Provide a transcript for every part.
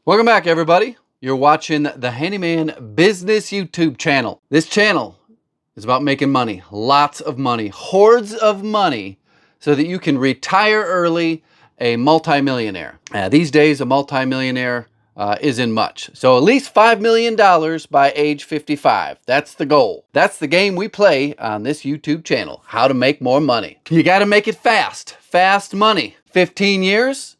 Welcome back, everybody. You're watching the Handyman Business YouTube channel. This channel is about making money, lots of money, hordes of money, so that you can retire early, a multimillionaire. These days, a multimillionaire isn't much. So at least $5 million by age 55. That's the goal. That's the game we play on this YouTube channel, how to make more money. You got to make it fast. Fast money. 15 years.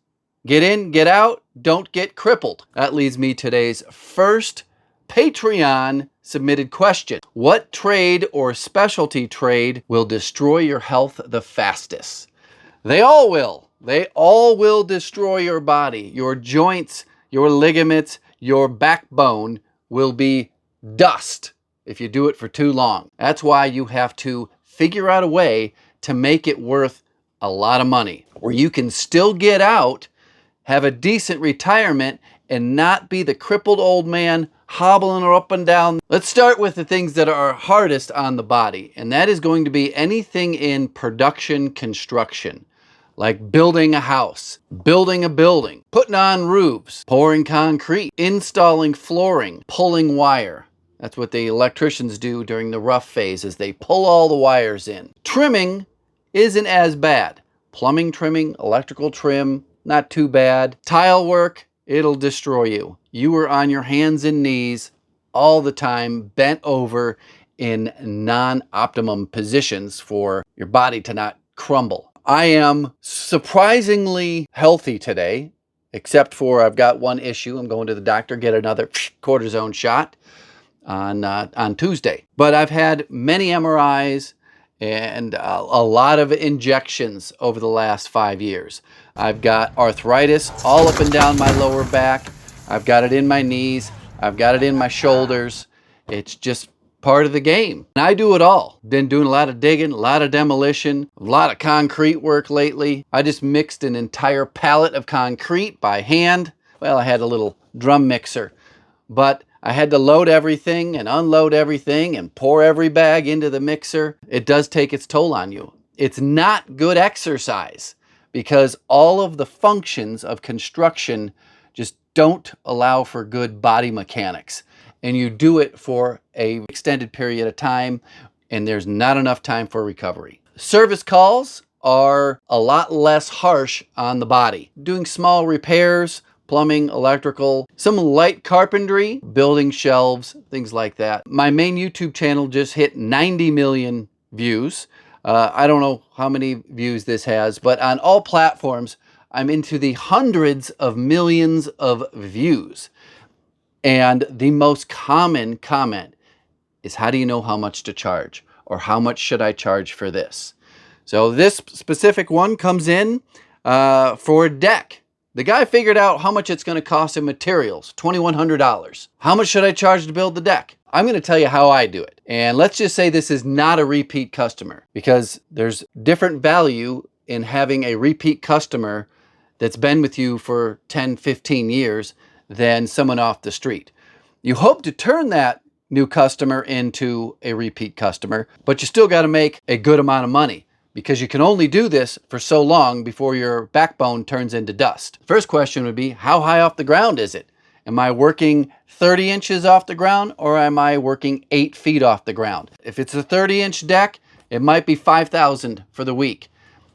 Get in, get out, don't get crippled. That leads me to today's first Patreon submitted question. What trade or specialty trade will destroy your health the fastest? They all will. They all will destroy your body. Your joints, your ligaments, your backbone will be dust if you do it for too long. That's why you have to figure out a way to make it worth a lot of money, where you can still get out, have a decent retirement, and not be the crippled old man hobbling up and down. Let's start with the things that are hardest on the body, and that is going to be anything in production construction, like building a house, building a building, putting on roofs, pouring concrete, installing flooring, pulling wire. That's what the electricians do during the rough phase, is they pull all the wires in. Trimming isn't as bad. Plumbing trimming, electrical trim, not too bad. Tile work, it'll destroy you. You are on your hands and knees all the time, bent over in non-optimum positions for your body to not crumble. I am surprisingly healthy today, except for I've got one issue. I'm going to the doctor, get another cortisone shot on Tuesday. But I've had many MRIs and a lot of injections over the last 5 years. I've got arthritis all up and down my lower back. I've got it in my knees. I've got it in my shoulders. It's just part of the game. And I do it all. Been doing a lot of digging, a lot of demolition, a lot of concrete work lately. I just mixed an entire pallet of concrete by hand. Well, I had a little drum mixer, but I had to load everything and unload everything and pour every bag into the mixer. It does take its toll on you. It's not good exercise because all of the functions of construction just don't allow for good body mechanics. And you do it for an extended period of time, and there's not enough time for recovery. Service calls are a lot less harsh on the body. Doing small repairs, plumbing, electrical, some light carpentry, building shelves, things like that. My main YouTube channel just hit 90 million views. I don't know how many views this has, but on all platforms, I'm into the hundreds of millions of views. And the most common comment is, how do you know how much to charge? Or how much should I charge for this? So this specific one comes in for a deck. The guy figured out how much it's going to cost in materials, $2,100. How much should I charge to build the deck? I'm going to tell you how I do it. And let's just say this is not a repeat customer, because there's different value in having a repeat customer that's been with you for 10, 15 years than someone off the street. You hope to turn that new customer into a repeat customer, but you still got to make a good amount of money, because you can only do this for so long before your backbone turns into dust. First question would be, how high off the ground is it? Am I working 30 inches off the ground, or am I working 8 feet off the ground? If it's a 30-inch deck, it might be $5,000 for the week.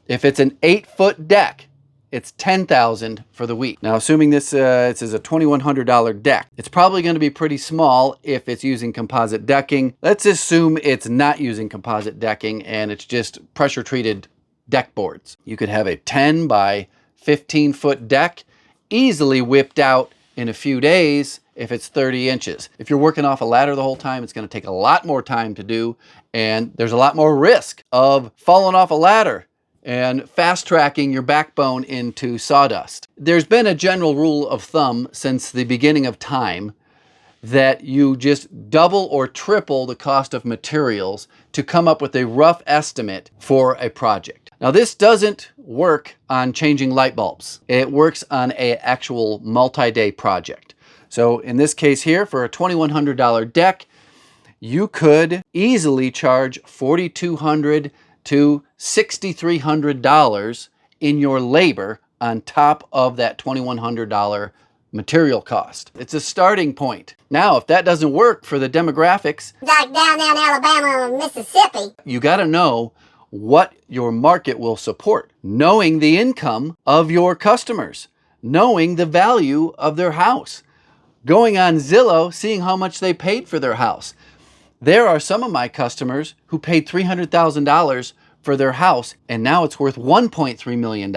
If it's an 8-foot deck, it's $10,000 for the week. Now, assuming this is a $2,100 deck, it's probably going to be pretty small if it's using composite decking. Let's assume it's not using composite decking and it's just pressure-treated deck boards. You could have a 10 by 15-foot deck easily whipped out in a few days if it's 30 inches. If you're working off a ladder the whole time, it's going to take a lot more time to do, and there's a lot more risk of falling off a ladder and fast-tracking your backbone into sawdust. There's been a general rule of thumb since the beginning of time that you just double or triple the cost of materials to come up with a rough estimate for a project. Now, this doesn't work on changing light bulbs. It works on an actual multi-day project. So in this case here, for a $2,100 deck, you could easily charge $4,200 to $6,300 in your labor on top of that $2,100 material cost. It's a starting point. Now, if that doesn't work for the demographics, like down there in Alabama or Mississippi, you got to know what your market will support. Knowing the income of your customers, knowing the value of their house, going on Zillow, seeing how much they paid for their house. There are some of my customers who paid $300,000 for their house, and now it's worth $1.3 million.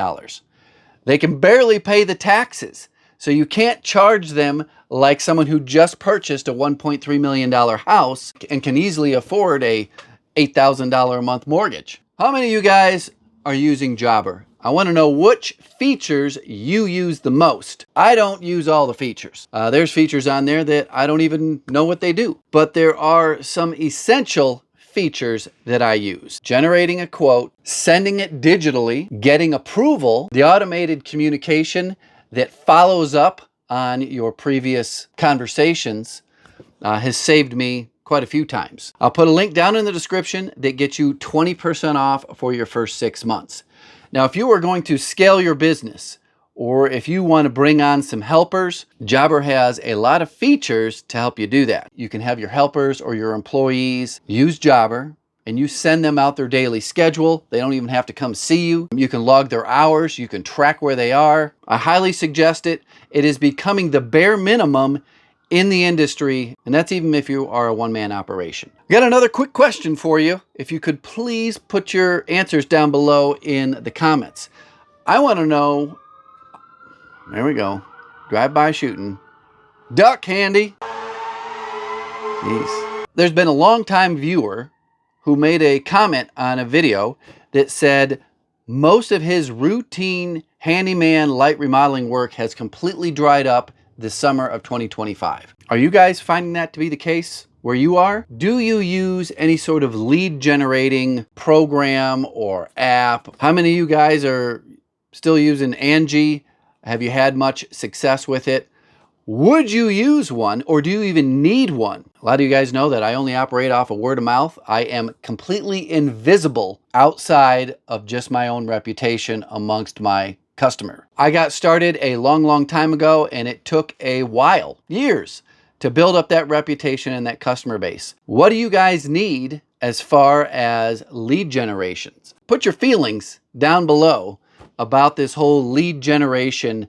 They can barely pay the taxes. So you can't charge them like someone who just purchased a $1.3 million house and can easily afford a $8,000 a month mortgage. How many of you guys are using Jobber? I want to know which features you use the most. I don't use all the features. There's features on there that I don't even know what they do. But there are some essential features that I use. Generating a quote, sending it digitally, getting approval, the automated communication that follows up on your previous conversations has saved me quite a few times. I'll put a link down in the description that gets you 20% off for your first 6 months. Now, if you are going to scale your business, or if you want to bring on some helpers, Jobber has a lot of features to help you do that. You can have your helpers or your employees use Jobber, and you send them out their daily schedule. They don't even have to come see you. You can log their hours. You can track where they are. I highly suggest it. It is becoming the bare minimum in the industry, and that's even if you are a one-man operation. I got another quick question for you. If you could please put your answers down below in the comments. I want to know, there we go, drive-by shooting, duck Handy. Jeez. There's been a long-time viewer who made a comment on a video that said most of his routine handyman light remodeling work has completely dried up this summer of 2025. Are you guys finding that to be the case where you are? Do you use any sort of lead generating program or app? How many of you guys are still using Angie? Have you had much success with it? Would you use one, or do you even need one? A lot of you guys know that I only operate off of word of mouth. I am completely invisible outside of just my own reputation amongst my customer. I got started a long time ago, and it took a while, years, to build up that reputation and that customer base. What do you guys need as far as lead generations? Put your feelings down below about this whole lead generation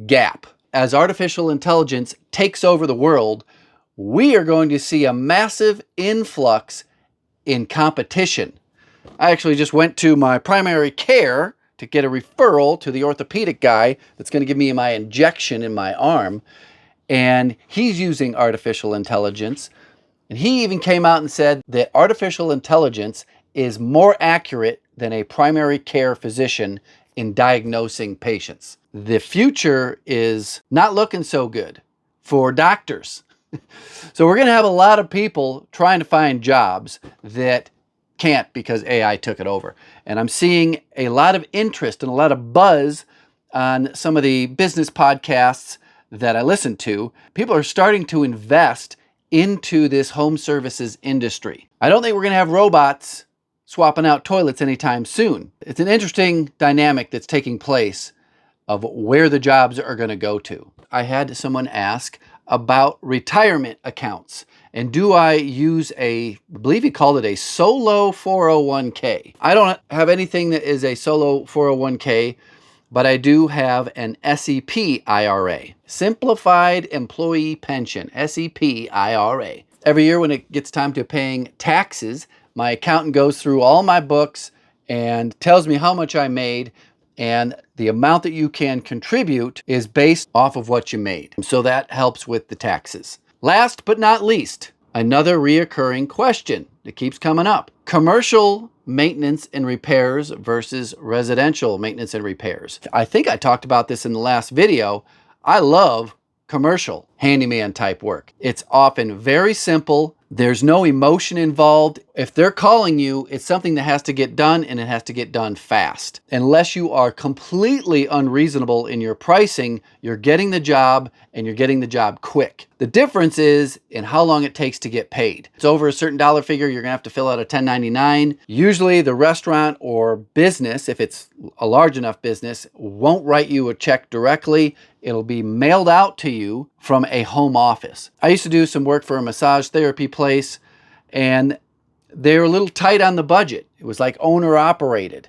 gap. As artificial intelligence takes over the world, we are going to see a massive influx in competition. I actually just went to my primary care to get a referral to the orthopedic guy that's going to give me my injection in my arm. And he's using artificial intelligence. And he even came out and said that artificial intelligence is more accurate than a primary care physician in diagnosing patients. The future is not looking so good for doctors. So we're going to have a lot of people trying to find jobs that can't because AI took it over. And I'm seeing a lot of interest and a lot of buzz on some of the business podcasts that I listen to. People are starting to invest into this home services industry. I don't think we're going to have robots swapping out toilets anytime soon. It's an interesting dynamic that's taking place of where the jobs are going to go to. I had someone ask about retirement accounts. And do I use I believe he called it a solo 401k. I don't have anything that is a solo 401k, but I do have an SEP IRA, Simplified Employee Pension, SEP IRA. Every year when it gets time to paying taxes, my accountant goes through all my books and tells me how much I made, and the amount that you can contribute is based off of what you made. So that helps with the taxes. Last but not least, another reoccurring question that keeps coming up. Commercial maintenance and repairs versus residential maintenance and repairs. I think I talked about this in the last video. I love commercial handyman type work. It's often very simple. There's no emotion involved. If they're calling you, it's something that has to get done, and it has to get done fast. Unless you are completely unreasonable in your pricing, you're getting the job, and you're getting the job quick. The difference is in how long it takes to get paid. If it's over a certain dollar figure, you're gonna have to fill out a 1099. Usually the restaurant or business, if it's a large enough business, won't write you a check directly. It'll be mailed out to you from a home office. I used to do some work for a massage therapy place, and they were a little tight on the budget. It was like owner operated.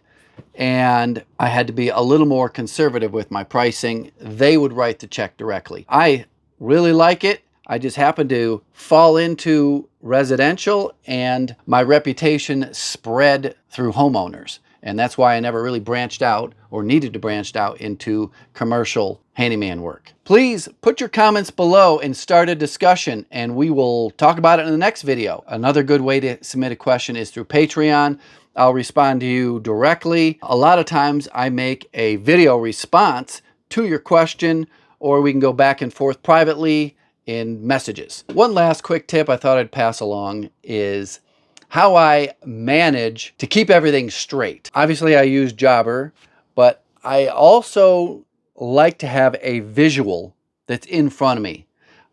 And I had to be a little more conservative with my pricing. They would write the check directly. I really like it. I just happened to fall into residential, and my reputation spread through homeowners. And that's why I never really branched out or needed to branch out into commercial handyman work. Please put your comments below and start a discussion, and we will talk about it in the next video. Another good way to submit a question is through Patreon. I'll respond to you directly. A lot of times I make a video response to your question, or we can go back and forth privately in messages. One last quick tip I thought I'd pass along is how I manage to keep everything straight. Obviously I use Jobber, but I also like to have a visual that's in front of me.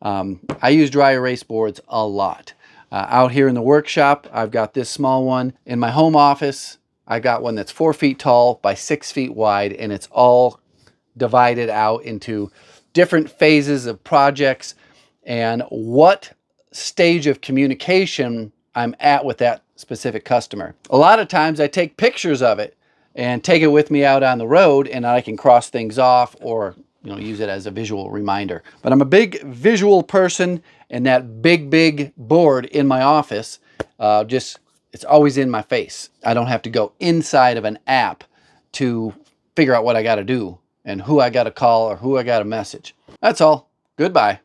I use dry erase boards a lot. Out here in the workshop, I've got this small one. In my home office, I've got one that's 4 feet tall by 6 feet wide, and it's all divided out into different phases of projects and what stage of communication I'm at with that specific customer. A lot of times I take pictures of it and take it with me out on the road, and I can cross things off or use it as a visual reminder. But I'm a big visual person, and that big board in my office, it's always in my face. I don't have to go inside of an app to figure out what I got to do and who I got to call or who I got to message. That's all. Goodbye.